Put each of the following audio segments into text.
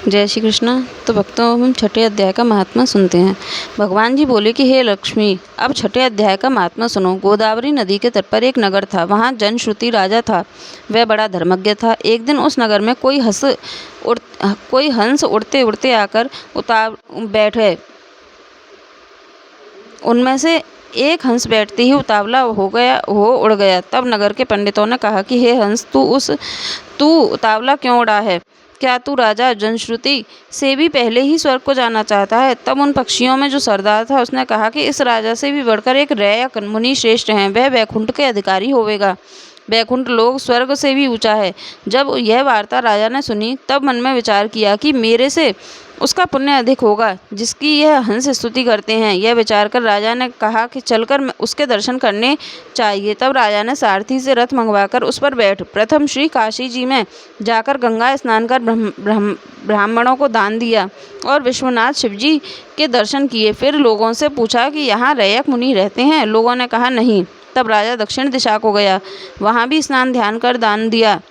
जय श्री कृष्ण। तो भक्तों, हम छठे अध्याय का महात्मा सुनते हैं। भगवान जी बोले कि हे लक्ष्मी, अब छठे अध्याय का महात्मा सुनो। गोदावरी नदी के तट पर एक नगर था। वहाँ जनश्रुति राजा था। वह बड़ा धर्मज्ञ था। एक दिन उस नगर में कोई हंस उड़ते उड़ते आकर उतार बैठे। उनमें से एक हंस बैठते ही उतावला हो उड़ गया। तब नगर के पंडितों ने कहा कि हे हंस, तू उतावला क्यों उड़ा है? क्या तू राजा जनश्रुति से भी पहले ही स्वर्ग को जाना चाहता है? तब उन पक्षियों में जो सरदार था उसने कहा कि इस राजा से भी बढ़कर एक रैयक मुनि श्रेष्ठ हैं। वह वैकुंठ के अधिकारी होवेगा। वैकुंठ लोक स्वर्ग से भी ऊंचा है। जब यह वार्ता राजा ने सुनी तब मन में विचार किया कि मेरे से उसका पुण्य अधिक होगा जिसकी यह हंस स्तुति करते हैं। यह विचार कर राजा ने कहा कि चलकर उसके दर्शन करने चाहिए। तब राजा ने सारथी से रथ मंगवाकर उस पर बैठ प्रथम श्री काशी जी में जाकर गंगा स्नान कर ब्राह्मणों को दान दिया और विश्वनाथ शिवजी के दर्शन किए। फिर लोगों से पूछा कि यहाँ रैयक मुनि रहते हैं? लोगों ने कहा नहीं। तब राजा दक्षिण दिशा को गया। वहाँ भी स्नान ध्यान कर दान दिया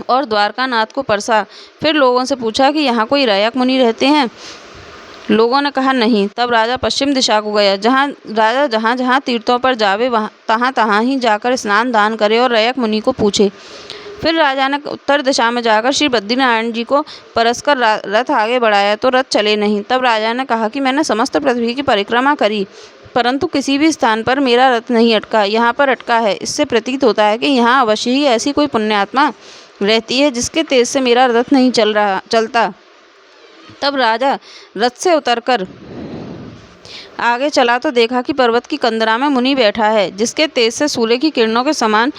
और द्वारकानाथ को परसा। फिर लोगों से पूछा कि यहाँ कोई रैयक मुनि रहते हैं? लोगों ने कहा नहीं। तब राजा पश्चिम दिशा को गया। जहाँ जहाँ तीर्थों पर जावे वहाँ तहाँ ही जाकर स्नान दान करे और रैयक मुनि को पूछे। फिर राजा ने उत्तर दिशा में जाकर श्री बद्रीनारायण जी को परसकर रथ आगे बढ़ाया तो रथ चले नहीं। तब राजा ने कहा कि मैंने समस्त पृथ्वी की परिक्रमा करी परंतु किसी भी स्थान पर मेरा रथ नहीं अटका। यहाँ पर अटका है। इससे प्रतीत होता है कि यहाँ अवश्य ही ऐसी कोई पुण्यात्मा रहती है जिसके तेज से मेरा रथ नहीं चलता। तब राजा रथ से उतरकर आगे चला तो देखा कि पर्वत की कंदरा में मुनि बैठा है जिसके तेज से सूर्य की किरणों के समान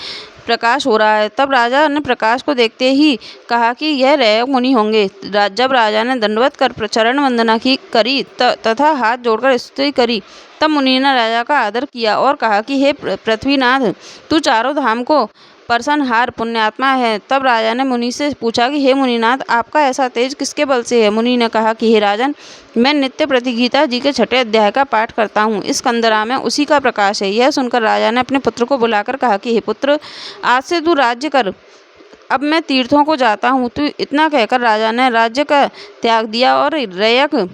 प्रकाश हो रहा है। तब राजा ने प्रकाश को देखते ही कहा कि यह रैयक मुनि होंगे। जब राजा ने दंडवत कर चरण वंदना करी तथा हाथ जोड़कर स्तुति करी तब मुनि ने राजा का आदर किया और कहा कि हे पृथ्वीनाथ, तू चारों धाम को परसनहार पुण्यात्मा है। तब राजा ने मुनि से पूछा कि हे मुनिनाथ, आपका ऐसा तेज किसके बल से है? मुनि ने कहा कि हे राजन, मैं नित्य प्रति गीता जी के छठे अध्याय का पाठ करता हूँ। इस कंदरा में उसी का प्रकाश है। यह सुनकर राजा ने अपने पुत्र को बुलाकर कहा कि हे पुत्र, आज से तू राज्य कर। अब मैं तीर्थों को जाता हूँ। तो इतना कहकर राजा ने राज्य का त्याग दिया और रैयक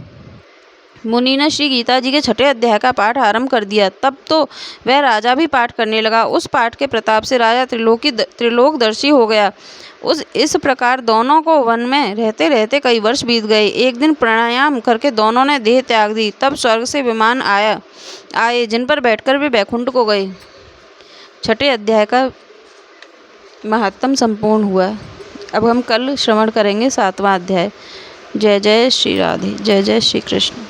मुनि ने श्री गीता जी के छठे अध्याय का पाठ आरंभ कर दिया। तब तो वह राजा भी पाठ करने लगा। उस पाठ के प्रताप से राजा त्रिलोकदर्शी हो गया। इस प्रकार दोनों को वन में रहते रहते कई वर्ष बीत गए। एक दिन प्राणायाम करके दोनों ने देह त्याग दी। तब स्वर्ग से विमान आए जिन पर बैठकर वे बैकुंठ को गए। छठे अध्याय का महात्म संपूर्ण हुआ। अब हम कल श्रवण करेंगे 7वां अध्याय। जय जय श्री राधे। जय जय श्री कृष्ण।